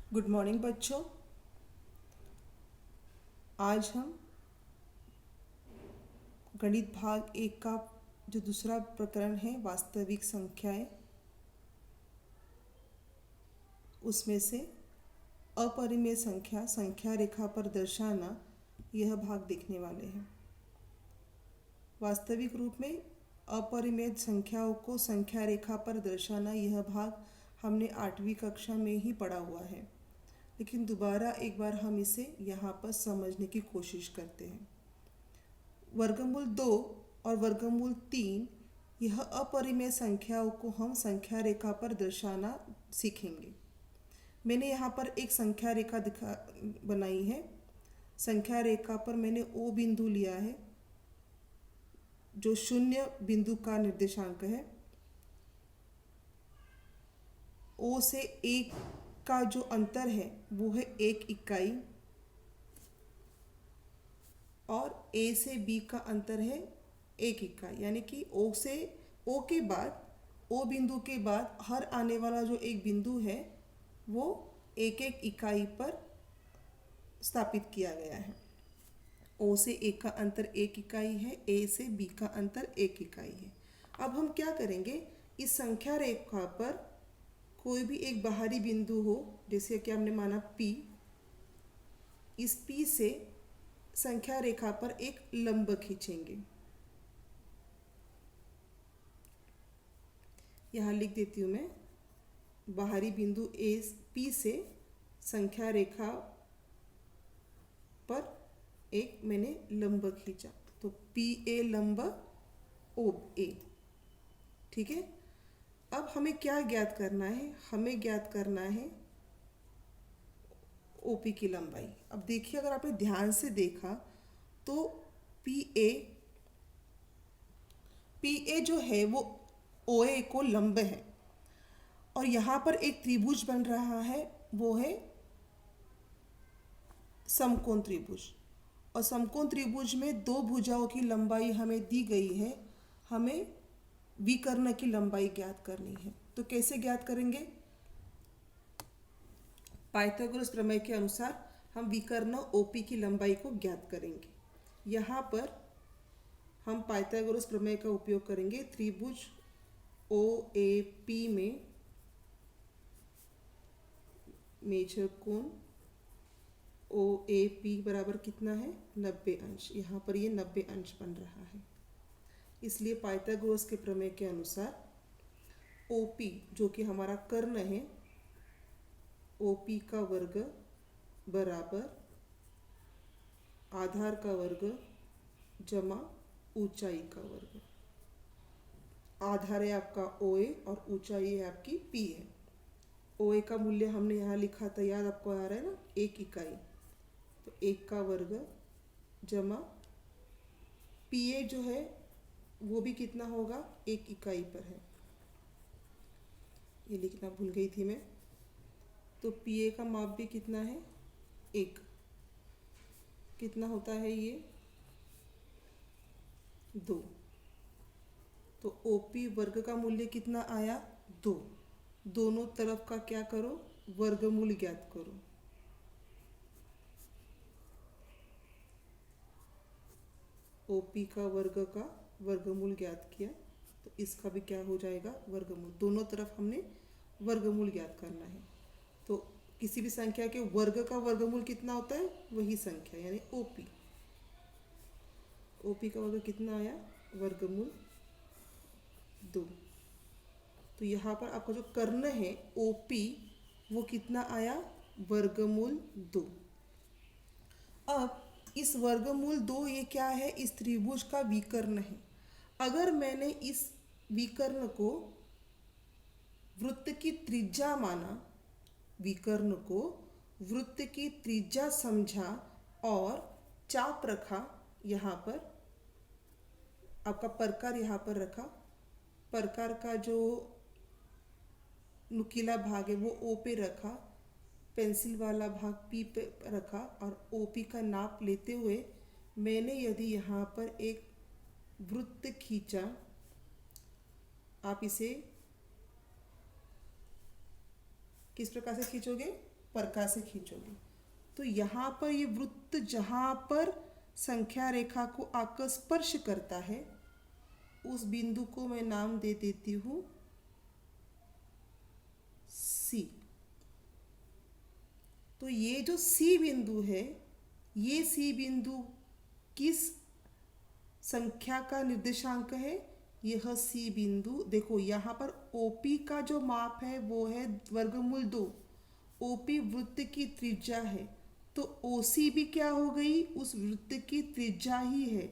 Good morning बच्चों। आज हम गणित भाग 1 का जो दूसरा प्रकरण है वास्तविक संख्याएं, उसमें से अपरिमेय संख्या संख्या रेखा पर दर्शाना, यह भाग देखने वाले हैं। वास्तविक रूप में अपरिमेय संख्याओं को संख्या रेखा पर दर्शाना, यह भाग हमने 8वीं कक्षा में ही पढ़ा हुआ है, लेकिन दोबारा एक बार हम इसे यहाँ पर समझने की कोशिश करते हैं। वर्गमूल 2 और वर्गमूल 3, यह अपरिमेय संख्याओं को हम संख्या रेखा पर दर्शाना सीखेंगे। मैंने यहाँ पर एक संख्या रेखा बनाई है। संख्या रेखा पर मैंने ओ बिंदु लिया है जो 0 बिंदु का निर्देशांक है। ओ से 1 का जो अंतर है वो है 1 इकाई, और ए से बी का अंतर है 1 इकाई। यानी कि ओ के बाद, ओ बिंदु के बाद हर आने वाला जो एक बिंदु है वो 1 इकाई पर स्थापित किया गया है। ओ से 1 का अंतर 1 इकाई है, ए से बी का अंतर 1 इकाई है। अब हम क्या करेंगे, इस संख्या रेखा पर कोई भी एक बाहरी बिंदु हो, जैसे कि हमने माना P, इस P से संख्या रेखा पर एक लंब खींचेंगे। यहाँ लिख देती हूँ मैं, बाहरी बिंदु P से संख्या रेखा पर एक मैंने लंब खींचा, तो PA लंब OA। ठीक है। अब हमें क्या ज्ञात करना है, हमें ज्ञात करना है OP की लंबाई। अब देखिए, अगर आपने ध्यान से देखा तो PA जो है वो OA को लंब है, और यहाँ पर एक त्रिभुज बन रहा है, वो है समकोण त्रिभुज। और समकोण त्रिभुज में दो भुजाओं की लंबाई हमें दी गई है। हमें विकर्ण की लंबाई ज्ञात करनी है। तो कैसे ज्ञात करेंगे? पाइथागोरस प्रमेय के अनुसार हम विकर्ण OP की लंबाई को ज्ञात करेंगे। यहाँ पर हम पाइथागोरस प्रमेय का उपयोग करेंगे। त्रिभुज OAP में मेजर कोण OAP बराबर कितना है? 90 अंश। यहाँ पर ये 90 अंश बन रहा है। इसलिए पाइथागोरस के प्रमेय के अनुसार OP जो कि हमारा कर्ण है, OP का वर्ग बराबर आधार का वर्ग जमा ऊंचाई का वर्ग। आधार है आपका OA और ऊंचाई है आपकी P है। OA का मूल्य हमने यहाँ लिखा था, याद आपको आ रहा है ना, 1 इकाई। तो 1 का वर्ग जमा PA जो है वो भी कितना होगा? 1 इकाई पर है। ये लिखना भूल गई थी मैं। तो PA का माप भी कितना है? 1। कितना होता है ये? 2। तो OP वर्ग का मूल्य कितना आया? 2। दोनों तरफ का क्या करो? वर्गमूल ज्ञात करो। OP का वर्गमूल ज्ञात किया, तो इसका भी क्या हो जाएगा? वर्गमूल। दोनों तरफ हमने वर्गमूल ज्ञात करना है। तो किसी भी संख्या के वर्ग का वर्गमूल कितना होता है? वही संख्या, यानी OP। OP का वर्ग कितना आया? वर्गमूल 2। तो यहाँ पर आपका जो कर्ण है OP वो कितना आया? वर्गमूल 2। अब इस वर्गमूल 2 ये क्या है? इस त्रिभुज का विकर्ण है। अगर मैंने इस विकर्ण को वृत्त की त्रिज्या माना, विकर्ण को वृत्त की त्रिज्या समझा और चाप रखा, यहाँ पर आपका प्रकार यहाँ पर रखा, प्रकार का जो नुकीला भाग है वो O पे रखा, पेंसिल वाला भाग P पे रखा, और OP का नाप लेते हुए मैंने यदि यहाँ पर एक वृत्त खींचा, आप इसे किस प्रकार से खींचोगे? प्रकार से खींचोगे। तो यहाँ पर ये वृत्त जहाँ पर संख्या रेखा को आकर स्पर्श करता है उस बिंदु को मैं नाम दे देती हूँ सी। तो ये जो सी बिंदु है, ये सी बिंदु किस संख्या का निर्देशांक है? यह सी बिंदु, देखो यहाँ पर ओपी का जो माप है वो है वर्गमूल 2। ओपी वृत्त की त्रिज्या है, तो ओसी भी क्या हो गई? उस वृत्त की त्रिज्या ही है।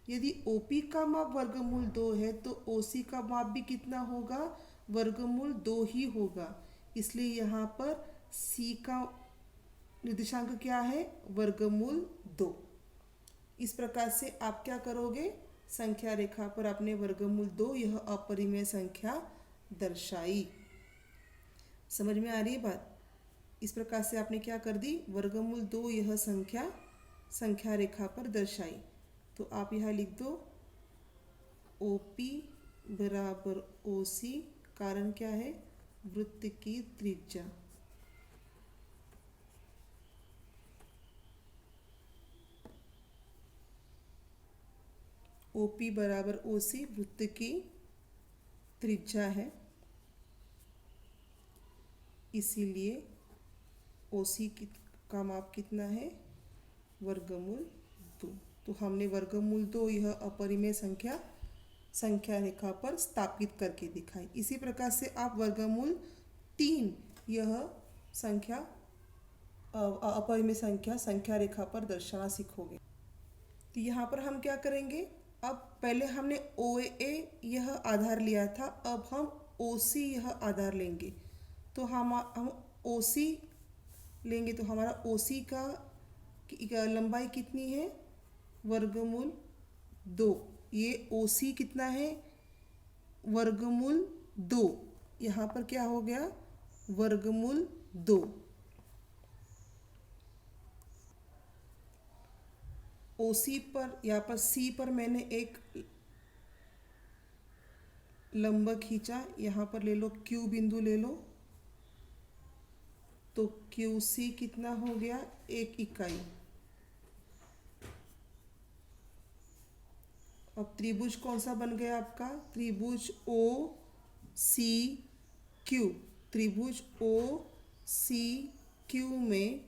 यदि ओपी का माप वर्गमूल 2 है तो ओसी का माप भी कितना होगा? वर्गमूल 2 ही होगा। इसलिए यहाँ पर सी का निर्देशांक क्या है? वर्गमूल 2। इस प्रकार से आप क्या करोगे? संख्या रेखा पर आपने वर्गमूल 2 यह अपरिमेय संख्या दर्शाई। समझ में आ रही है बात? इस प्रकार से आपने क्या कर दी? वर्गमूल 2 यह संख्या रेखा पर दर्शाई। तो आप यहाँ लिख दो OP बराबर OC। कारण क्या है? वृत्त की त्रिज्या। OP बराबर OC वृत्त की त्रिज्या है, इसीलिए OC का माप कितना है? वर्गमूल 2। तो हमने वर्गमूल 2 यह अपरिमेय संख्या रेखा पर स्थापित करके दिखाई। इसी प्रकार से आप वर्गमूल 3 यह अपरिमेय संख्या रेखा पर दर्शाना सीखोगे। तो यहाँ पर हम क्या करेंगे? अब पहले हमने OA यह आधार लिया था, अब हम OC यह आधार लेंगे। तो हम OC लेंगे तो हमारा OC का लंबाई कितनी है? वर्गमूल 2। ये OC कितना है? वर्गमूल 2। यहाँ पर क्या हो गया? वर्गमूल 2। OC पर, यहाँ पर C पर मैंने एक लंब खींचा। यहाँ पर ले लो Q बिंदु ले लो, तो QC कितना हो गया? 1 इकाई। अब त्रिभुज कौन सा बन गया आपका? त्रिभुज OCQ। त्रिभुज OCQ में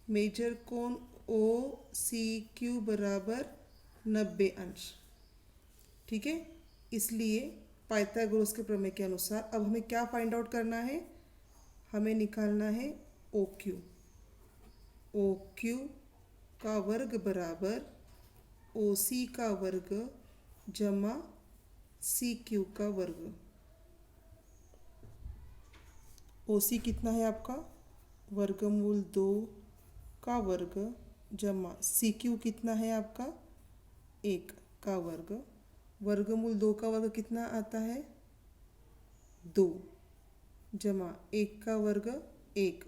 मेजर कोण OCQ बराबर 90 अंश। ठीक है, इसलिए पाइथागोरस के प्रमेय के अनुसार अब हमें क्या फाइंड आउट करना है? हमें निकालना है OQ। OQ का वर्ग बराबर OC का वर्ग जमा CQ का वर्ग। OC कितना है आपका? वर्गमूल 2 का वर्ग जमा CQ कितना है आपका? 1 का वर्ग। वर्गमूल 2 का वर्ग कितना आता है? 2 जमा 1 का वर्ग 1।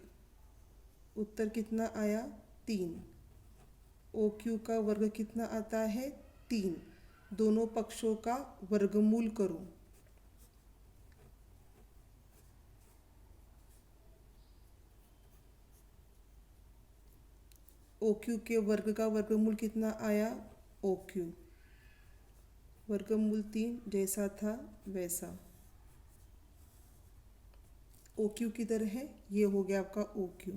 उत्तर कितना आया? 3। OQ का वर्ग कितना आता है? 3। दोनों पक्षों का वर्गमूल करो। OQ के वर्ग का वर्गमूल कितना आया? OQ वर्गमूल 3 जैसा था वैसा। OQ किधर है? ये हो गया आपका OQ।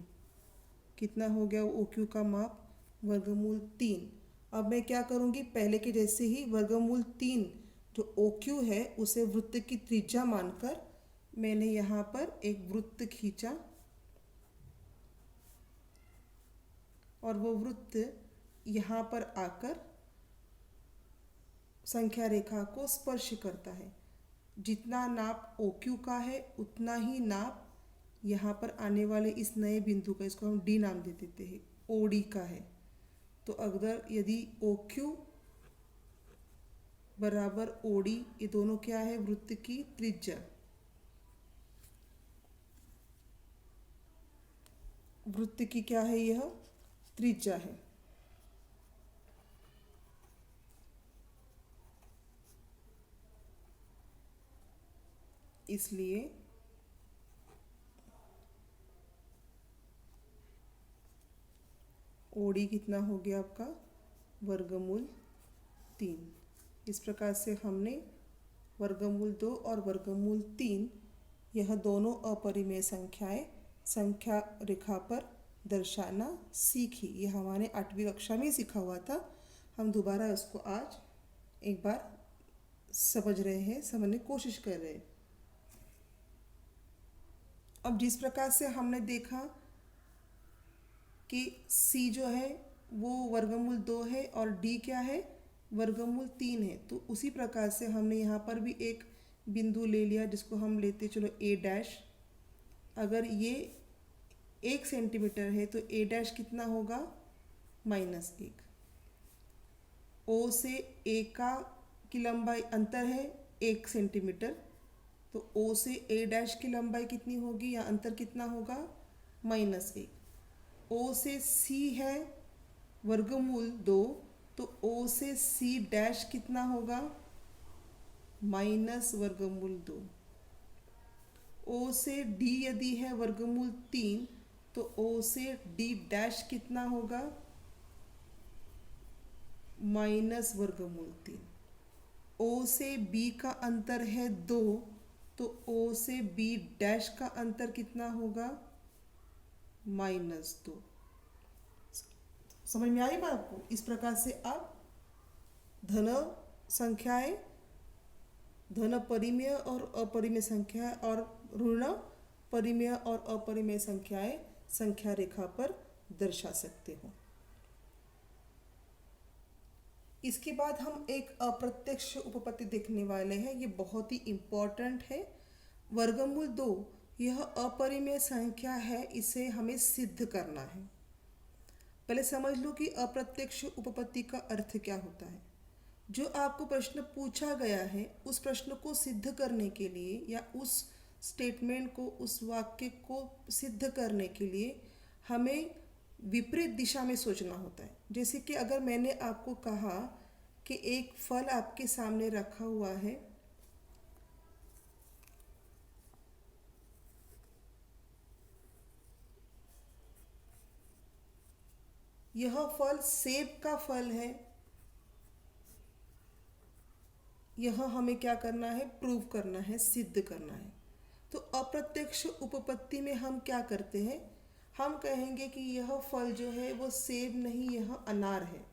कितना हो गया OQ का माप? वर्गमूल 3। अब मैं क्या करूँगी? पहले के जैसे ही वर्गमूल 3 जो OQ है उसे वृत्त की त्रिज्या मानकर मैंने यहाँ पर एक वृत्त खींचा और वो वृत्त यहाँ पर आकर संख्या रेखा को स्पर्श करता है। जितना नाप OQ का है उतना ही नाप यहाँ पर आने वाले इस नए बिंदु का, इसको हम D नाम दे देते हैं, OD का है। तो अगर यदि OQ बराबर OD, ये दोनों क्या है? वृत्त की त्रिज्या। वृत्त की क्या है? यह त्रिज्या है। इसलिए ओडी कितना हो गया आपका वर्गमूल 3। इस प्रकार से हमने वर्गमूल 2 और वर्गमूल 3 यह दोनों अपरिमेय संख्याएं संख्या रेखा पर दर्शाना सीखी। यह हमारे 8वीं कक्षा में सीखा हुआ था। हम दोबारा इसको आज एक बार समझ रहे हैं, समझने की कोशिश कर रहे हैं। अब जिस प्रकार से हमने देखा कि C जो है वो वर्गमूल 2 है और D क्या है वर्गमूल 3 है, तो उसी प्रकार से हमने यहाँ पर भी एक बिंदु ले लिया जिसको हम लेते चलो A'। अगर ये 1 सेंटीमीटर है तो A' कितना होगा -1। O से A की लंबाई अंतर है 1 सेंटीमीटर, तो O से A' की लंबाई कितनी होगी या अंतर कितना होगा -1। O से C है वर्गमूल 2, तो O से C' कितना होगा वर्गमूल 2। O से D यदि है वर्गमूल 3, तो O से D' कितना होगा वर्गमूल 3। O से B का अंतर है 2, तो O से B' का अंतर कितना होगा -2। समझ में आई बात आपको? इस प्रकार से आप धन संख्याएं, धन परिमेय और अपरिमेय संख्या और ऋण परिमेय और अपरिमेय संख्याएं संख्या रेखा पर दर्शा सकते हो। इसके बाद हम एक अप्रत्यक्ष उपपत्ति देखने वाले हैं। ये बहुत ही इम्पोर्टेंट है। वर्गमूल 2 यह अपरिमेय संख्या है, इसे हमें सिद्ध करना है। पहले समझ लो कि अप्रत्यक्ष उपपत्ति का अर्थ क्या होता है। जो आपको प्रश्न पूछा गया है उस प्रश्न को सिद्ध करने के लिए या उस स्टेटमेंट को, उस वाक्य को सिद्ध करने के लिए हमें विपरीत दिशा में सोचना होता है। जैसे कि अगर मैंने आपको कहा कि एक फल आपके सामने रखा हुआ है, यह फल सेब का फल है, यह हमें क्या करना है प्रूव करना है, सिद्ध करना है। तो अप्रत्यक्ष उपपत्ति में हम क्या करते हैं, हम कहेंगे कि यह फल जो है वो सेब नहीं, यह अनार है।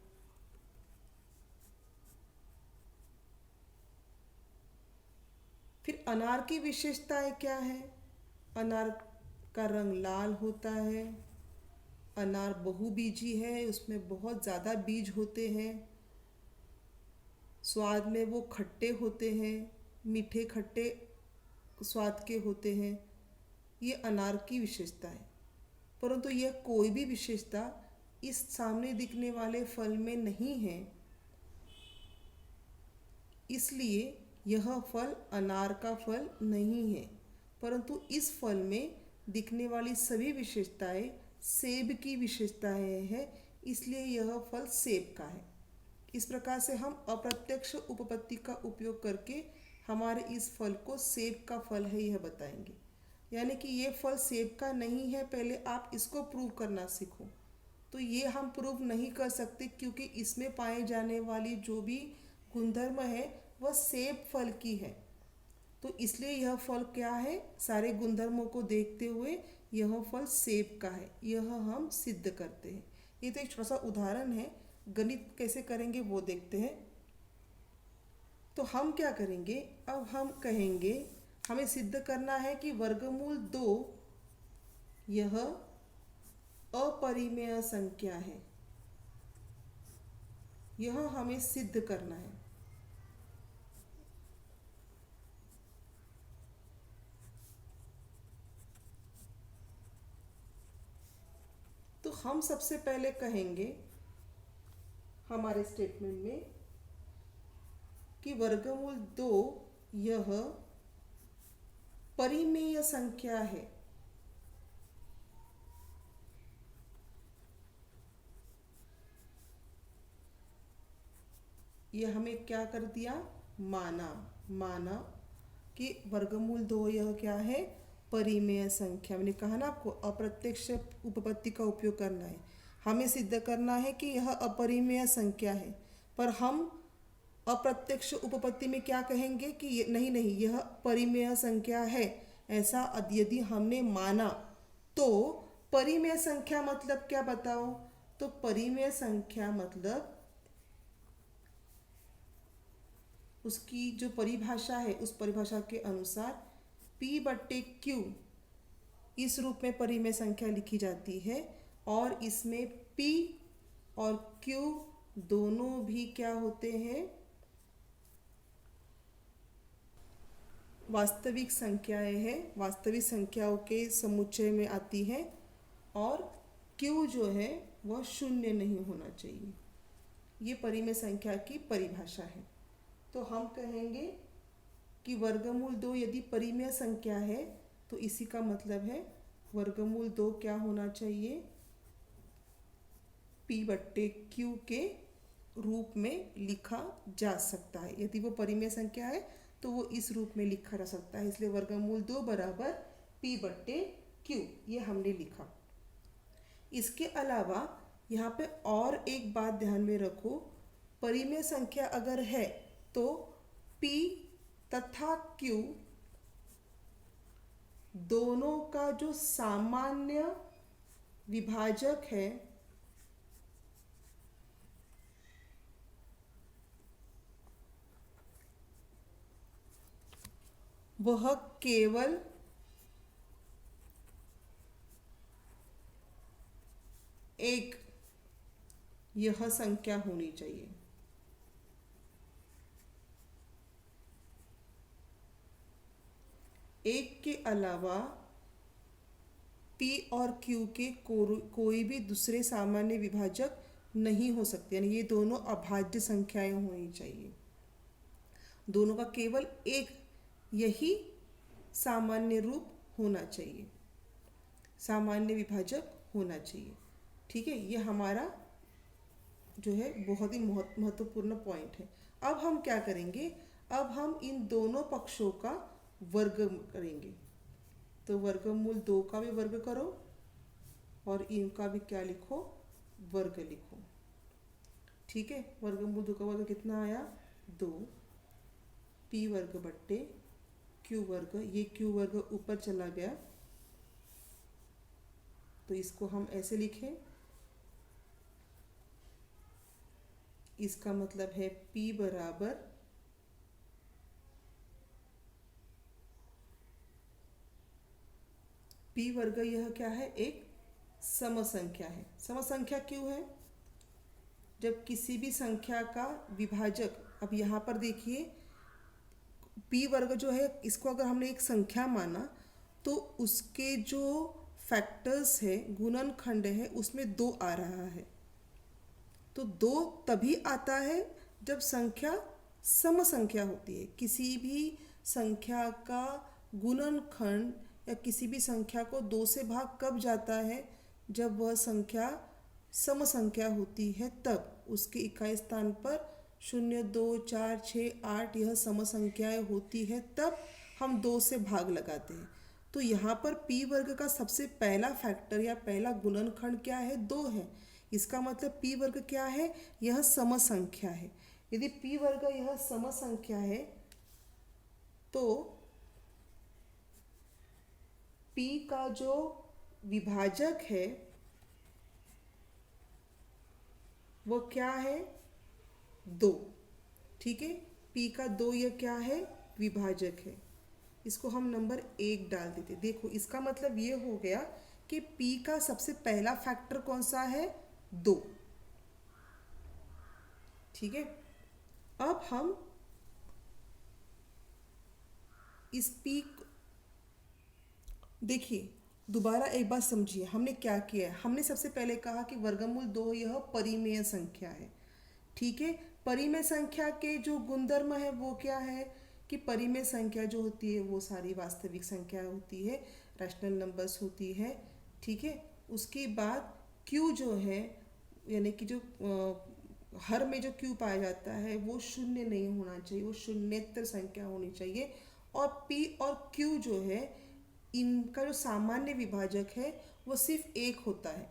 फिर अनार की विशेषताएं क्या है? अनार का रंग लाल होता है, अनार बहुबीजी है, उसमें बहुत ज़्यादा बीज होते हैं, स्वाद में वो खट्टे होते हैं, मीठे खट्टे स्वाद के होते हैं। ये अनार की विशेषता है। परंतु यह कोई भी विशेषता इस सामने दिखने वाले फल में नहीं है, इसलिए यह फल अनार का फल नहीं है। परंतु इस फल में दिखने वाली सभी विशेषताएं सेब की विशेषताएं हैं, इसलिए यह फल सेब का है। इस प्रकार से हम अप्रत्यक्ष उपपत्ति का उपयोग करके हमारे इस फल को सेब का फल है यह बताएंगे। यानी कि ये फल सेब का नहीं है, पहले आप इसको प्रूव करना सीखो। तो ये हम प्रूव नहीं कर सकते क्योंकि इसमें पाए जाने वाली जो भी गुणधर्म है वह सेब फल की है। तो इसलिए यह फल क्या है, सारे गुणधर्मों को देखते हुए यह फल सेब का है, यह हम सिद्ध करते हैं। ये तो एक छोटा सा उदाहरण है। गणित कैसे करेंगे वो देखते हैं। तो हम क्या करेंगे, अब हम कहेंगे हमें सिद्ध करना है कि वर्गमूल 2 यह अपरिमेय संख्या है, यह हमें सिद्ध करना है। तो हम सबसे पहले कहेंगे हमारे स्टेटमेंट में कि वर्गमूल 2 यह परिमेय संख्या है। यह हमें क्या कर दिया, माना कि वर्गमूल 2 यह क्या है, परिमेय संख्या। मैंने कहा ना आपको अप्रत्यक्ष उपपत्ति का उपयोग करना है। हमें सिद्ध करना है कि यह अपरिमेय संख्या है, पर हम अप्रत्यक्ष उपपत्ति में क्या कहेंगे कि नहीं नहीं यह परिमेय संख्या है। ऐसा यदि हमने माना तो परिमेय संख्या मतलब क्या बताओ? तो परिमेय संख्या मतलब उसकी जो परिभाषा है उस परिभाषा के अनुसार P/Q इस रूप में परिमेय संख्या लिखी जाती है, और इसमें P और Q दोनों भी क्या होते हैं? वास्तविक संख्याएं हैं, वास्तविक संख्याओं के समुच्चय में आती है, और Q जो है वह शून्य नहीं होना चाहिए। ये परिमेय संख्या की परिभाषा है। तो हम कहेंगे कि वर्गमूल 2 यदि परिमेय संख्या है तो इसी का मतलब है वर्गमूल 2 क्या होना चाहिए? P/Q के रूप में लिखा जा सकता है। यदि वो परिमेय संख्या है तो वो इस रूप में लिखा जा सकता है, इसलिए वर्गमूल 2 बराबर P/Q ये हमने लिखा। इसके अलावा यहाँ पे और एक बात ध्यान में रखो, परिमेय संख्या अगर है तो P तथा Q दोनों का जो सामान्य विभाजक है वह केवल एक यह संख्या होनी चाहिए। एक के अलावा P और Q के कोई भी दूसरे सामान्य विभाजक नहीं हो सकते, यानी ये दोनों अभाज्य संख्याएं होनी चाहिए। दोनों का केवल एक यही सामान्य रूप होना चाहिए, सामान्य विभाजक होना चाहिए। ठीक है, ये हमारा जो है बहुत ही महत्वपूर्ण पॉइंट है। अब हम क्या करेंगे? अब हम इन दोनों पक्षों का वर्ग करेंगे। तो वर्गमूल 2 का भी वर्ग करो और इनका भी क्या लिखो? वर्ग लिखो। ठीक है, वर्गमूल 2 का वर्ग कितना आया? 2। P वर्ग बट्टे Q वर्ग, ये Q वर्ग ऊपर चला गया तो इसको हम ऐसे लिखें, इसका मतलब है P बराबर P वर्ग, यह क्या है? एक समसंख्या है। समसंख्या क्यों है? जब किसी भी संख्या का विभाजक, अब यहाँ पर देखिए P वर्ग जो है इसको अगर हमने एक संख्या माना तो उसके जो फैक्टर्स है, गुणनखंड है, उसमें 2 आ रहा है। तो 2 तभी आता है जब संख्या सम संख्या होती है। किसी भी संख्या का गुणनखंड या किसी भी संख्या को 2 से भाग कब जाता है? जब वह संख्या सम संख्या होती है, तब उसके इकाई स्थान पर 0, 2, 4, 6, 8 यह सम संख्याएं होती है, तब हम 2 से भाग लगाते हैं। तो यहाँ पर P वर्ग का सबसे पहला फैक्टर या पहला गुणनखंड क्या है? 2 है। इसका मतलब P वर्ग क्या है? यह सम संख्या है। यदि P वर्ग यह सम संख्या है तो P का जो विभाजक है वो क्या है? 2। ठीक है, P का 2 यह क्या है? विभाजक है। इसको हम नंबर 1 डाल देते। देखो इसका मतलब ये हो गया कि P का सबसे पहला फैक्टर कौन सा है? 2। ठीक है, अब हम इस P देखिए, दोबारा एक बात समझिए, हमने क्या किया है? हमने सबसे पहले कहा कि वर्गमूल 2 यह परिमेय संख्या है। ठीक है, परिमेय संख्या के जो गुणधर्म है वो क्या है? कि परिमेय संख्या जो होती है वो सारी वास्तविक संख्या होती है, रैशनल नंबर्स होती है। ठीक है, उसके बाद Q जो है, यानी कि जो हर में जो Q पाया जाता है वो शून्य नहीं होना चाहिए, वो शून्येतर संख्या होनी चाहिए। और P और Q जो है, इनका जो सामान्य विभाजक है वो सिर्फ 1 होता है।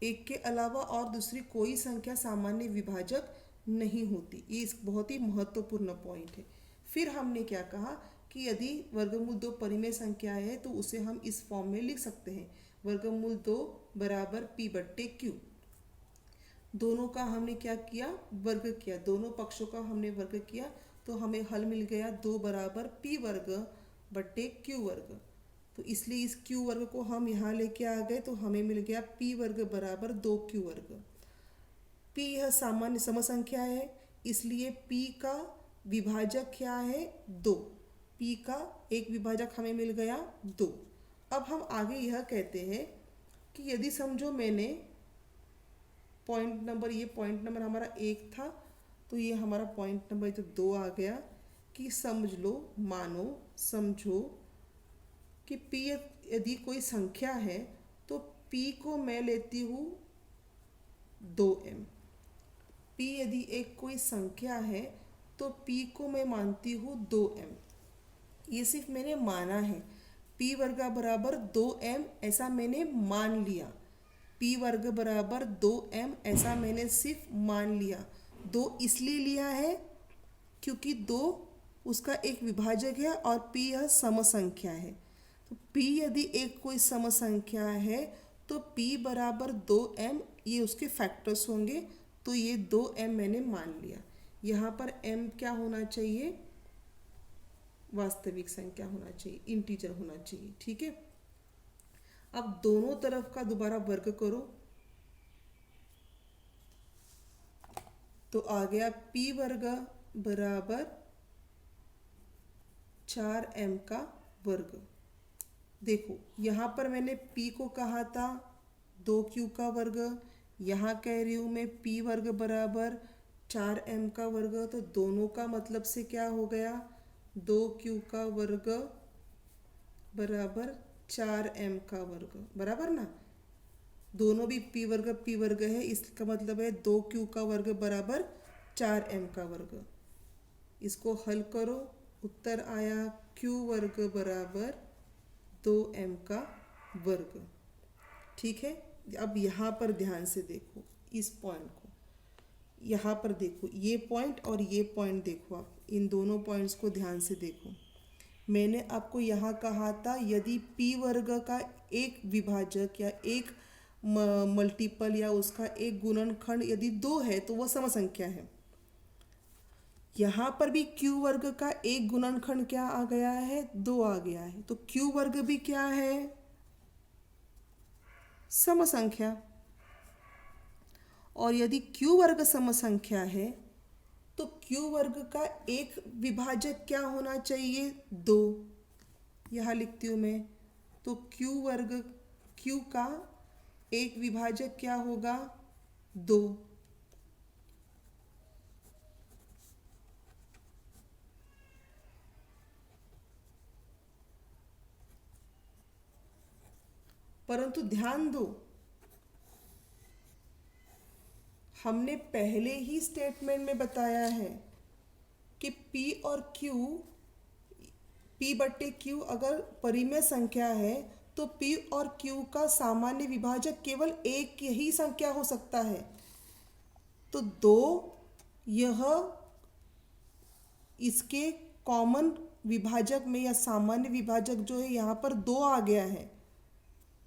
एक के अलावा और दूसरी कोई संख्या सामान्य विभाजक नहीं होती। ये इस बहुत ही महत्वपूर्ण पॉइंट है। फिर हमने क्या कहा कि यदि वर्गमूल 2 परिमेय संख्या है तो उसे हम इस फॉर्म में लिख सकते हैं, वर्गमूल 2 बराबर p/q। दोनों का हमने क्या किया, वर्ग किया, दोनों पक्षों का हमने वर्ग किया, तो हमें हल मिल गया 2 बराबर p वर्ग बट्टे q वर्ग। तो इसलिए इस q वर्ग को हम यहाँ लेके आ गए, तो हमें मिल गया p वर्ग बराबर 2q वर्ग। p यह सामान्य समसंख्या है, इसलिए p का विभाजक क्या है, 2। p का एक विभाजक हमें मिल गया 2। अब हम आगे यह कहते हैं कि यदि समझो मैंने ये पॉइंट नंबर हमारा 1 था, तो ये हमारा पॉइंट नंबर तो 2 आ गया कि समझो कि p यदि कोई संख्या है तो p को मैं लेती हूँ 2m। p यदि एक कोई संख्या है तो p को मैं मानती हूँ 2m। ये सिर्फ मैंने माना है, p वर्ग बराबर 2m ऐसा मैंने मान लिया। p वर्ग बराबर 2m ऐसा मैंने सिर्फ मान लिया। 2 इसलिए लिया है क्योंकि 2 उसका एक विभाजक है और p यह समसंख्या है। तो p यदि एक कोई समसंख्या है तो p बराबर 2m, ये उसके फैक्टर्स होंगे, तो ये 2m मैंने मान लिया। यहाँ पर m क्या होना चाहिए, वास्तविक संख्या होना चाहिए, इंटीजर होना चाहिए। ठीक है, अब दोनों तरफ का दोबारा वर्ग करो, तो आ गया p वर्ग बराबर 4m का वर्ग। देखो यहाँ पर मैंने p को कहा था 2q का वर्ग, यहाँ कह रही हूँ मैं p वर्ग बराबर 4m का वर्ग, तो दोनों का मतलब से क्या हो गया, 2q का वर्ग बराबर 4m का वर्ग, बराबर ना। दोनों भी p वर्ग है, इसका मतलब है 2q का वर्ग बराबर 4m का वर्ग। इसको हल करो, उत्तर आया q वर्ग बराबर 2m का वर्ग। ठीक है, अब यहाँ पर ध्यान से देखो इस पॉइंट को, यहाँ पर देखो ये पॉइंट और ये पॉइंट देखो, आप इन दोनों पॉइंट्स को ध्यान से देखो। मैंने आपको यहाँ कहा था यदि p वर्ग का एक विभाजक या एक मल्टीपल या उसका एक गुणनखंड यदि 2 है तो वह समसंख्या है। यहाँ पर भी q वर्ग का एक गुणनखंड क्या आ गया है, 2 आ गया है, तो q वर्ग भी क्या है, समसंख्या। और यदि q वर्ग समसंख्या है तो q वर्ग का एक विभाजक क्या होना चाहिए, 2। यहाँ लिखती हूँ मैं, तो q का एक विभाजक क्या होगा, 2। परंतु ध्यान दो, हमने पहले ही स्टेटमेंट में बताया है कि p और p/q अगर परिमेय संख्या है तो p और q का सामान्य विभाजक केवल एक ही संख्या हो सकता है। तो 2 यह इसके कॉमन विभाजक में या सामान्य विभाजक जो है यहाँ पर 2 आ गया है,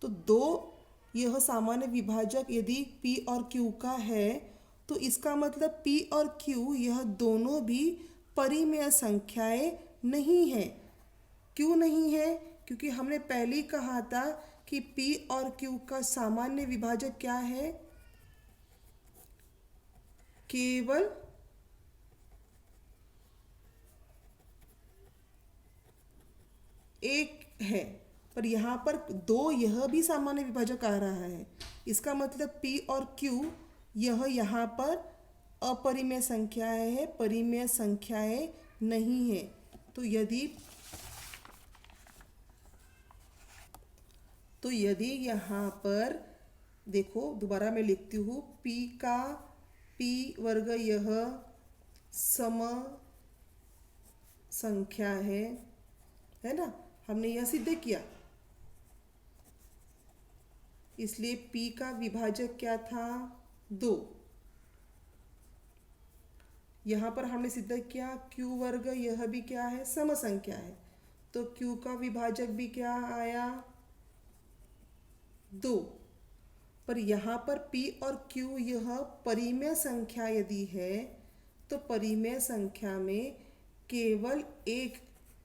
तो 2 यह सामान्य विभाजक यदि p और q का है तो इसका मतलब p और q यह दोनों भी परिमेय संख्याएं नहीं है। क्यों नहीं है, क्योंकि हमने पहले ही कहा था कि p और q का सामान्य विभाजक क्या है, केवल एक है, पर यहाँ पर 2 यह भी सामान्य विभाजक आ रहा है। इसका मतलब p और q यह यहाँ पर अपरिमेय संख्याएं है, परिमेय संख्याएं नहीं है। तो यदि यहाँ पर देखो, दोबारा मैं लिखती हूँ, p वर्ग यह सम संख्या है ना, हमने यह सिद्ध किया। इसलिए p का विभाजक क्या था? 2। यहाँ पर हमने सिद्ध किया q वर्ग यह भी क्या है? सम संख्या है, तो q का विभाजक भी क्या आया? 2। पर यहाँ पर p और q यह परिमेय संख्या यदि है तो परिमेय संख्या में केवल एक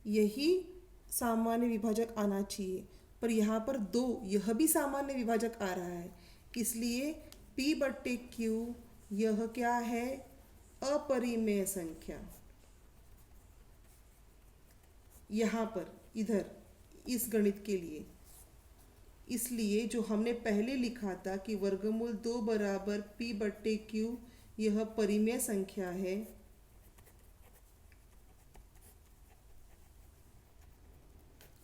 यही सामान्य विभाजक आना चाहिए, पर यहाँ पर 2 यह भी सामान्य विभाजक आ रहा है, इसलिए p बट्टे q यह क्या है? अपरिमेय संख्या। यहाँ पर इधर इस गणित के लिए, इसलिए जो हमने पहले लिखा था कि वर्गमूल 2 बराबर p बट्टे q यह परिमेय संख्या है,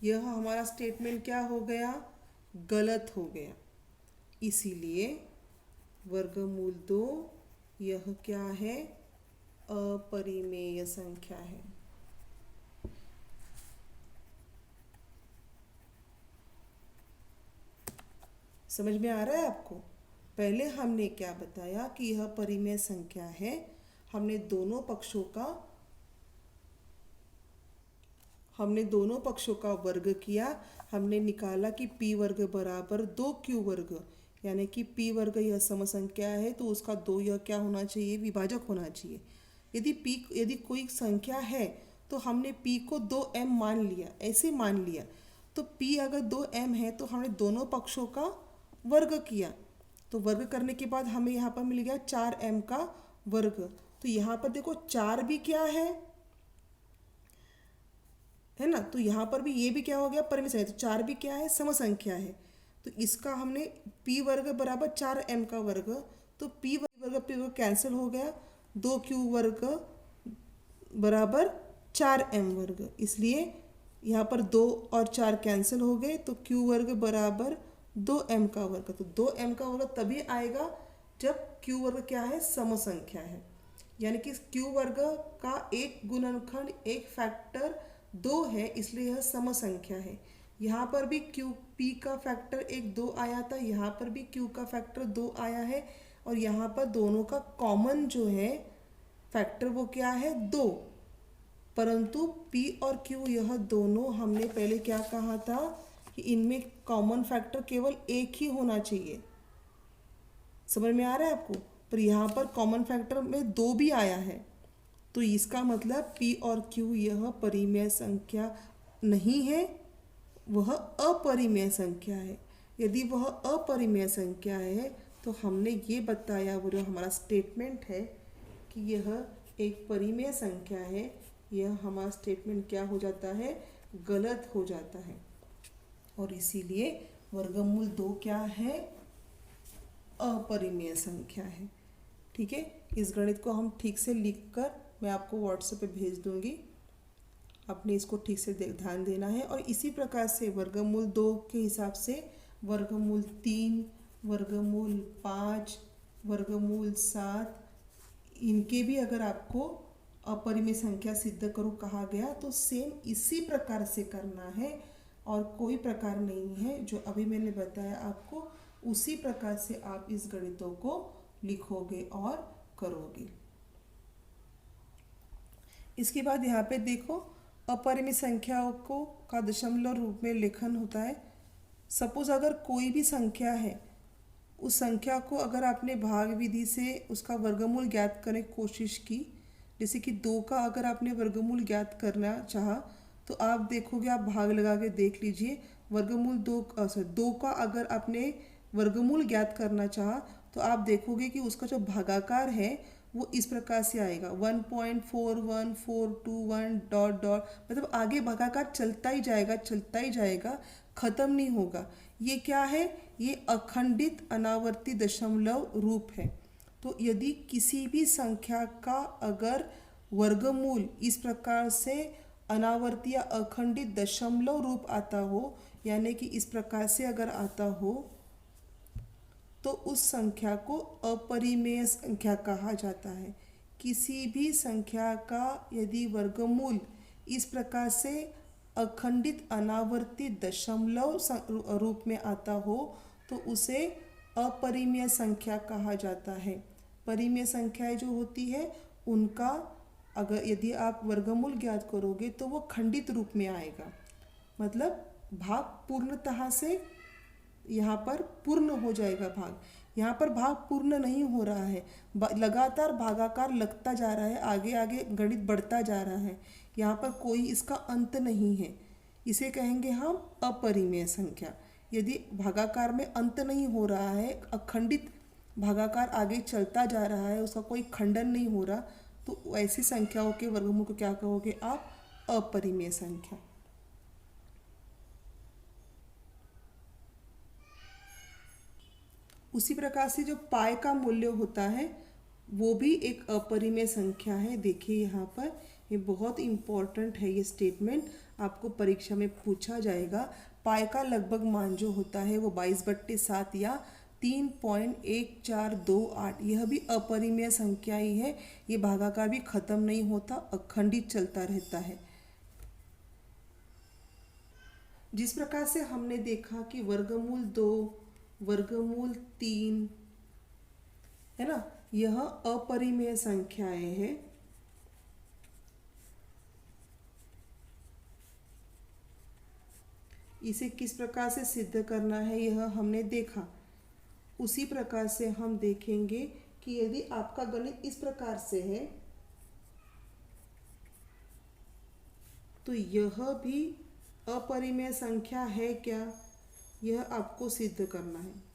यह हमारा स्टेटमेंट क्या हो गया? गलत हो गया। इसीलिए वर्गमूल 2 यह क्या है? अपरिमेय संख्या है। समझ में आ रहा है आपको? पहले हमने क्या बताया कि यह परिमेय संख्या है, हमने दोनों पक्षों का वर्ग किया, हमने निकाला कि p वर्ग बराबर 2q वर्ग, यानी कि p वर्ग यह सम संख्या है तो उसका 2 यह क्या होना चाहिए? विभाजक होना चाहिए। यदि कोई संख्या है तो हमने p को 2m मान लिया, ऐसे मान लिया, तो p अगर 2m है तो हमने दोनों पक्षों का वर्ग किया, तो वर्ग करने के बाद हमें यहाँ पर मिल गया 4m का वर्ग। तो यहाँ पर देखो 4 भी क्या है ना, तो यहाँ पर भी ये भी क्या हो गया? परिमेय संख्या। तो 4 भी क्या है? सम संख्या है। तो इसका हमने p वर्ग बराबर 4m का वर्ग, तो p वर्ग कैंसिल हो गया, 2q वर्ग बराबर 4m वर्ग, इसलिए यहाँ पर 2 और 4 कैंसिल हो गए, तो q वर्ग बराबर 2m का वर्ग। तो 2m का वर्ग तभी आएगा जब q वर्ग क्या है? सम संख्या है, यानी कि q वर्ग का एक गुणनखंड एक फैक्टर 2 है, इसलिए यह सम संख्या है। यहाँ पर भी p का फैक्टर एक 2 आया था, यहाँ पर भी q का फैक्टर 2 आया है, और यहाँ पर दोनों का कॉमन जो है फैक्टर वो क्या है? 2। परंतु p और q यह दोनों हमने पहले क्या कहा था कि इनमें कॉमन फैक्टर केवल एक ही होना चाहिए। समझ में आ रहा है आपको? पर यहाँ पर कॉमन फैक्टर में 2 भी आया है, तो इसका मतलब p और q यह परिमेय संख्या नहीं है, वह अपरिमेय संख्या है। यदि वह अपरिमेय संख्या है तो हमने ये बताया, वो जो हमारा स्टेटमेंट है कि यह एक परिमेय संख्या है, यह हमारा स्टेटमेंट क्या हो जाता है? गलत हो जाता है। और इसीलिए वर्गमूल 2 क्या है? अपरिमेय संख्या है। ठीक है, इस गणित को हम ठीक से लिखकर मैं आपको व्हाट्सएप पे भेज दूंगी, आपने इसको ठीक से ध्यान देना है। और इसी प्रकार से वर्गमूल 2 के हिसाब से वर्गमूल 3, वर्गमूल 5, वर्गमूल 7, इनके भी अगर आपको अपरिमेय संख्या सिद्ध करो कहा गया तो सेम इसी प्रकार से करना है, और कोई प्रकार नहीं है, जो अभी मैंने बताया आपको उसी प्रकार से आप इस गणितों को लिखोगे और करोगे। इसके बाद यहाँ पे देखो, अपरिमेय संख्याओं को का दशमलव रूप में लेखन होता है। सपोज अगर कोई भी संख्या है, उस संख्या को अगर आपने भाग विधि से उसका वर्गमूल ज्ञात करने की कोशिश की, जैसे कि 2 का अगर आपने वर्गमूल ज्ञात करना चाहा तो आप देखोगे, आप भाग लगा के देख लीजिए, वर्गमूल 2 का अगर आपने वर्गमूल ज्ञात करना चाहा तो आप देखोगे कि उसका जो भागाकार है वो इस प्रकार से आएगा 1.41421 डॉट डॉट, मतलब आगे भागाकार चलता ही जाएगा, खत्म नहीं होगा। ये क्या है? ये अखंडित अनावर्ती दशमलव रूप है। तो यदि किसी भी संख्या का अगर वर्गमूल इस प्रकार से अनावर्ती या अखंडित दशमलव रूप आता हो, यानी कि इस प्रकार से अगर आता हो, तो उस संख्या को अपरिमेय संख्या कहा जाता है। किसी भी संख्या का यदि वर्गमूल इस प्रकार से अखंडित अनावर्ती दशमलव रूप में आता हो तो उसे अपरिमेय संख्या कहा जाता है। परिमेय संख्याएं जो होती है उनका अगर यदि आप वर्गमूल ज्ञात करोगे तो वो खंडित रूप में आएगा, मतलब भाग पूर्णतः से यहाँ पर पूर्ण हो जाएगा भाग। यहाँ पर भाग पूर्ण नहीं हो रहा है, लगातार भागाकार लगता जा रहा है, आगे आगे गणित बढ़ता जा रहा है, यहाँ पर कोई इसका अंत नहीं है। इसे कहेंगे हम अपरिमेय संख्या। यदि भागाकार में अंत नहीं हो रहा है, अखंडित भागाकार आगे चलता जा रहा है, उसका कोई खंडन नहीं हो रहा, तो ऐसी संख्याओं के वर्गमूल को क्या कहोगे आप? अपरिमेय संख्या। उसी प्रकार से जो पाई का मूल्य होता है वो भी एक अपरिमेय संख्या है। देखिए यहाँ पर ये बहुत इम्पोर्टेंट है, ये स्टेटमेंट आपको परीक्षा में पूछा जाएगा। पाई का लगभग मान जो होता है वो 22/7 या 3.1428, यह भी अपरिमेय संख्या ही है। ये भागाकार भी खत्म नहीं होता, अखंडित चलता रहता है। जिस प्रकार से हमने देखा कि वर्गमूल 2, वर्गमूल 3 है ना, यह अपरिमेय संख्याएं हैं। इसे किस प्रकार से सिद्ध करना है यह हमने देखा। उसी प्रकार से हम देखेंगे कि यदि आपका गणित इस प्रकार से है तो यह भी अपरिमेय संख्या है क्या, यह आपको सिद्ध करना है।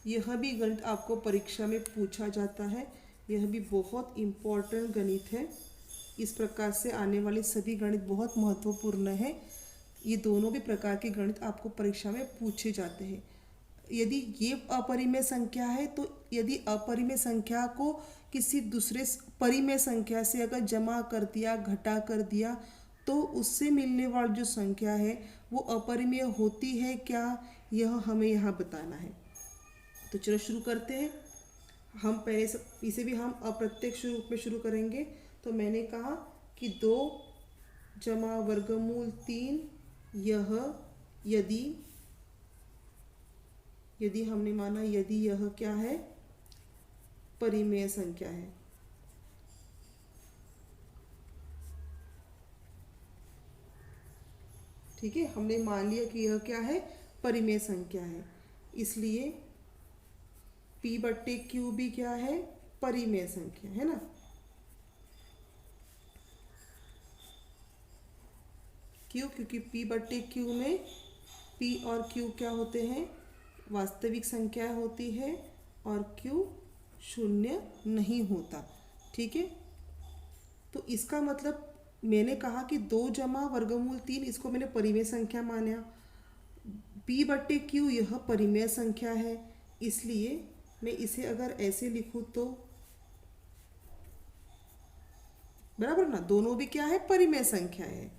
यह भी गणित आपको परीक्षा में पूछा जाता है, यह भी बहुत इम्पोर्टेंट गणित है। इस प्रकार से आने वाले सभी गणित बहुत महत्वपूर्ण है। ये दोनों भी प्रकार के गणित आपको परीक्षा में पूछे जाते हैं। यदि ये अपरिमेय संख्या है तो यदि अपरिमेय संख्या को किसी दूसरे परिमेय संख्या से अगर जमा कर दिया, घटा कर दिया, तो उससे मिलने वाली जो संख्या है वो अपरिमेय होती है क्या, यह हमें यहाँ बताना है। तो चलो शुरू करते हैं। हम पहले इसे भी हम अप्रत्यक्ष रूप में शुरू करेंगे। तो मैंने कहा कि 2 जमा वर्गमूल 3, यह यदि हमने माना यदि यह क्या है, परिमेय संख्या है। ठीक है, हमने मान लिया कि यह क्या है, परिमेय संख्या है। इसलिए P/Q भी क्या है, परिमेय संख्या है ना। क्यों? क्योंकि P/Q में P और Q क्या होते हैं, वास्तविक संख्या होती है और Q शून्य नहीं होता। ठीक है, तो इसका मतलब मैंने कहा कि 2 जमा वर्गमूल 3, इसको मैंने परिमेय संख्या माना। P/Q यह परिमेय संख्या है, इसलिए मैं इसे अगर ऐसे लिखूं तो बराबर ना, दोनों भी क्या है, परिमेय संख्या है।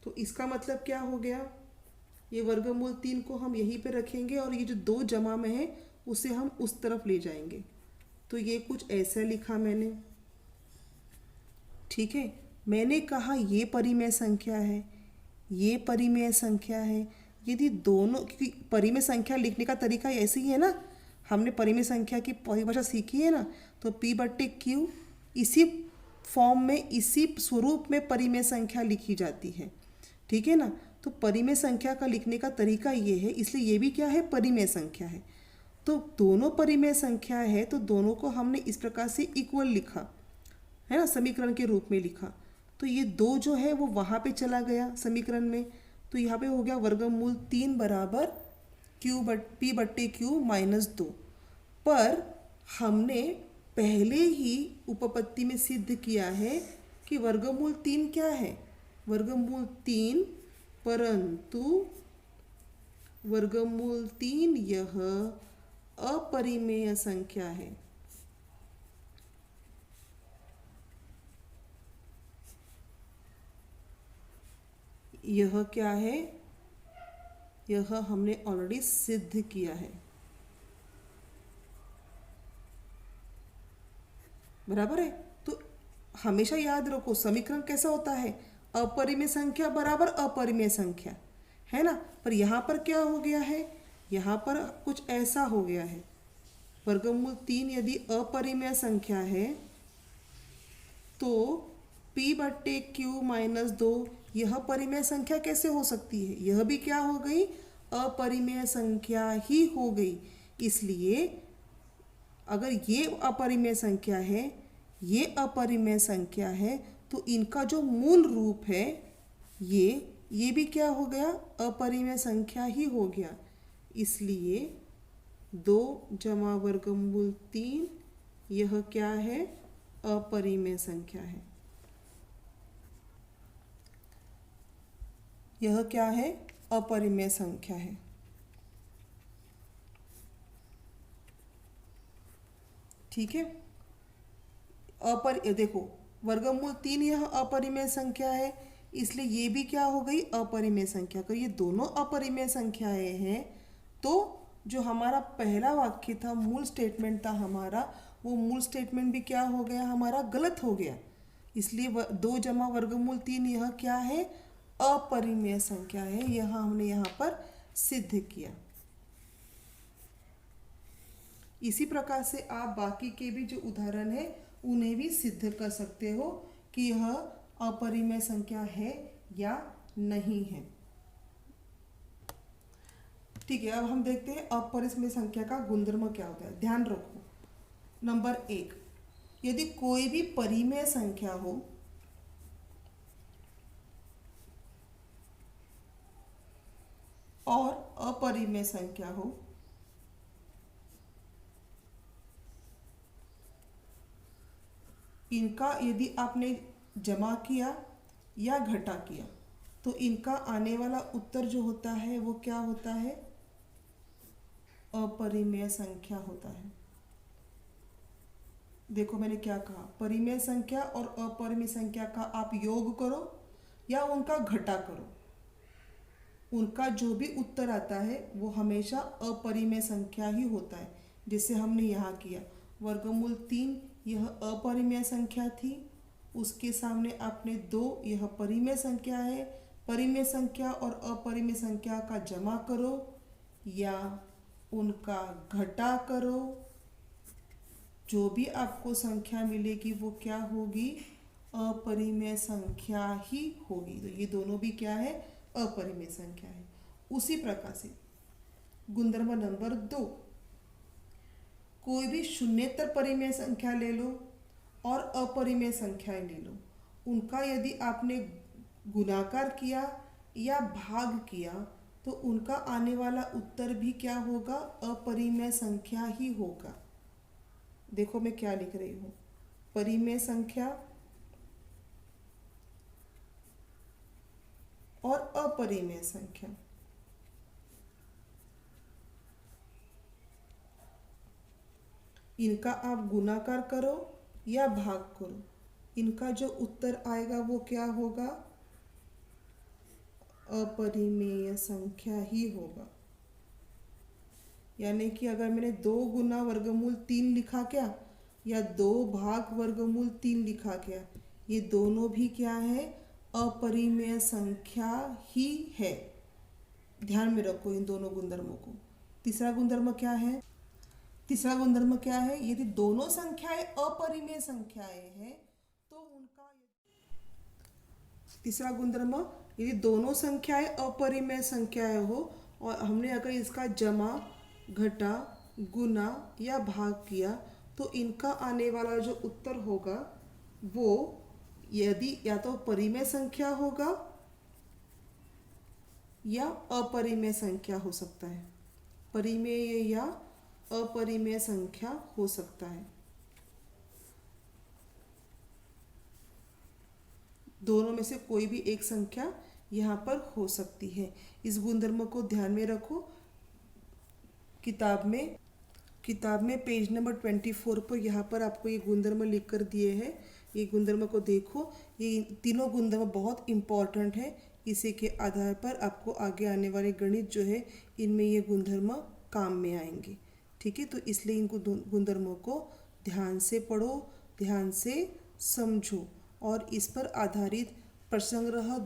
तो इसका मतलब क्या हो गया, ये वर्गमूल 3 को हम यहीं पे रखेंगे और ये जो 2 जमा में है उसे हम उस तरफ ले जाएंगे। तो ये कुछ ऐसा लिखा मैंने। ठीक है, मैंने कहा ये परिमेय संख्या है, ये परिमेय संख्या है। यदि दोनों, क्योंकि परिमेय संख्या लिखने का तरीका ऐसे ही है ना, हमने परिमेय संख्या की परिभाषा सीखी है ना, तो P/Q इसी फॉर्म में, इसी स्वरूप में परिमेय संख्या लिखी जाती है। ठीक है ना, तो परिमेय संख्या का लिखने का तरीका ये है, इसलिए ये भी क्या है, परिमेय संख्या है। तो दोनों परिमेय संख्या है, तो दोनों को हमने इस प्रकार से इक्वल लिखा है ना, समीकरण के रूप में लिखा। तो ये 2 जो है वो वहाँ पे चला गया समीकरण में, तो यहाँ पे हो गया वर्गमूल 3 बराबर P/Q -2। पर हमने पहले ही उपपत्ति में सिद्ध किया है कि वर्गमूल 3 क्या है, वर्गमूल 3, परंतु वर्गमूल 3 यह अपरिमेय संख्या है। यह क्या है, यह हमने ऑलरेडी सिद्ध किया है। बराबर है। तो हमेशा याद रखो समीकरण कैसा होता है, अपरिमेय संख्या बराबर अपरिमेय संख्या, है ना। पर यहाँ पर क्या हो गया है, यहाँ पर कुछ ऐसा हो गया है। वर्गमूल 3 यदि अपरिमेय संख्या है तो p/q-2 यह परिमेय संख्या कैसे हो सकती है, यह भी क्या हो गई, अपरिमेय संख्या ही हो गई। इसलिए अगर ये अपरिमेय संख्या है, ये अपरिमेय संख्या है, तो इनका जो मूल रूप है ये भी क्या हो गया, अपरिमेय संख्या ही हो गया। इसलिए 2 जमा वर्गमूल 3 यह क्या है, अपरिमेय संख्या है। यह क्या है, अपरिमेय संख्या है। ठीक है। देखो वर्गमूल 3 यह अपरिमेय संख्या है, इसलिए ये भी क्या हो गई, अपरिमेय संख्या। अगर ये दोनों अपरिमेय संख्याएं हैं तो जो हमारा पहला वाक्य था, मूल स्टेटमेंट था हमारा, वो मूल स्टेटमेंट भी क्या हो गया, हमारा गलत हो गया। इसलिए 2 जमा वर्गमूल 3 यह क्या है, अपरिमेय संख्या है। यह हमने यहाँ पर सिद्ध किया। इसी प्रकार से आप बाकी के भी जो उदाहरण है उन्हें भी सिद्ध कर सकते हो कि यह अपरिमेय संख्या है या नहीं है। ठीक है। अब हम देखते हैं अपरिमेय संख्या का गुणधर्म क्या होता है। ध्यान रखो, नंबर 1, यदि कोई भी परिमेय संख्या हो और अपरिमेय संख्या हो, इनका यदि आपने जमा किया या घटा किया तो इनका आने वाला उत्तर जो होता है वो क्या होता है, अपरिमेय संख्या होता है। देखो मैंने क्या कहा, परिमेय संख्या और अपरिमेय संख्या का आप योग करो या उनका घटा करो, उनका जो भी उत्तर आता है वो हमेशा अपरिमेय संख्या ही होता है। जैसे हमने यहाँ किया, वर्गमूल 3 यह अपरिमेय संख्या थी, उसके सामने आपने 2 यह परिमेय संख्या है। परिमेय संख्या और अपरिमेय संख्या का जमा करो या उनका घटा करो, जो भी आपको संख्या मिलेगी वो क्या होगी, अपरिमेय संख्या ही होगी। तो ये दोनों भी क्या है, अपरिमेय संख्या है। उसी प्रकार से गुणधर्म नंबर 2, कोई भी शून्येतर परिमेय संख्या ले लो और अपरिमेय संख्याएं ले लो, उनका यदि आपने गुणाकार किया या भाग किया तो उनका आने वाला उत्तर भी क्या होगा, अपरिमेय संख्या ही होगा। देखो मैं क्या लिख रही हूँ, परिमेय संख्या और अपरिमेय संख्या, इनका आप गुणाकार करो या भाग करो, इनका जो उत्तर आएगा वो क्या होगा, अपरिमेय संख्या ही होगा। यानी कि अगर मैंने 2 गुना वर्गमूल 3 लिखा क्या या 2 भाग वर्गमूल 3 लिखा क्या, ये दोनों भी क्या है, अपरिमेय संख्या ही है। ध्यान में रखो इन दोनों गुणधर्मों को। तीसरा गुणधर्म क्या है, तीसरा गुणधर्म क्या है, यदि दोनों संख्याएं अपरिमेय संख्याएं हैं तो उनका, तीसरा गुणधर्म, यदि दोनों संख्याएं अपरिमेय संख्याएं हो और हमने अगर इसका जमा, घटा, गुना या भाग किया तो इनका आने वाला जो उत्तर होगा वो यदि या तो परिमेय संख्या होगा या अपरिमेय संख्या हो सकता है, परिमेय या अपरिमेय संख्या हो सकता है। दोनों में से कोई भी एक संख्या यहाँ पर हो सकती है। इस गुणधर्म को ध्यान में रखो। किताब में पेज नंबर 24 पर यहाँ पर आपको ये गुणधर्म लिख कर दिए हैं। ये गुणधर्म को देखो, ये तीनों गुणधर्म बहुत इम्पॉर्टेंट है, इसी के आधार पर आपको आगे आने वाले गणित जो है इनमें ये गुणधर्म काम में आएंगे। ठीक है, तो इसलिए इनको गुणधर्मों को ध्यान से पढ़ो, ध्यान से समझो और इस पर आधारित प्रसंग्रह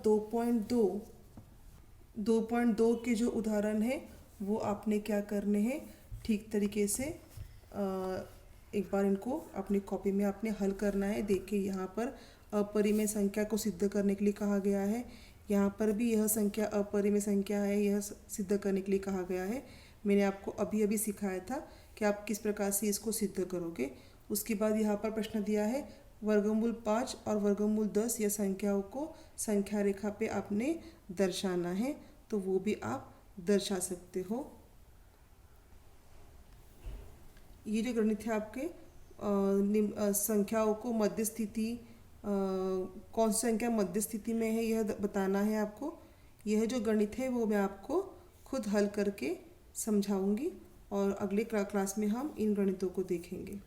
2.2 के जो उदाहरण है वो आपने क्या करने हैं, ठीक तरीके से एक बार इनको अपनी कॉपी में आपने हल करना है। देखिए यहाँ पर अपरिमेय संख्या को सिद्ध करने के लिए कहा गया है, यहाँ पर भी यह संख्या अपरिमेय संख्या है, यह सिद्ध करने के लिए कहा गया है। मैंने आपको अभी अभी सिखाया था कि आप किस प्रकार से इसको सिद्ध करोगे। उसके बाद यहाँ पर प्रश्न दिया है वर्गमूल 5 और वर्गमूल 10 या संख्याओं को संख्या रेखा पे आपने दर्शाना है, तो वो भी आप दर्शा सकते हो। ये जो गणित है आपके संख्याओं को मध्य स्थिति, कौन सी संख्या मध्य स्थिति में है यह बताना है आपको। यह जो गणित है वो मैं आपको खुद हल करके समझाऊंगी और अगले क्लास में हम इन गणितों को देखेंगे।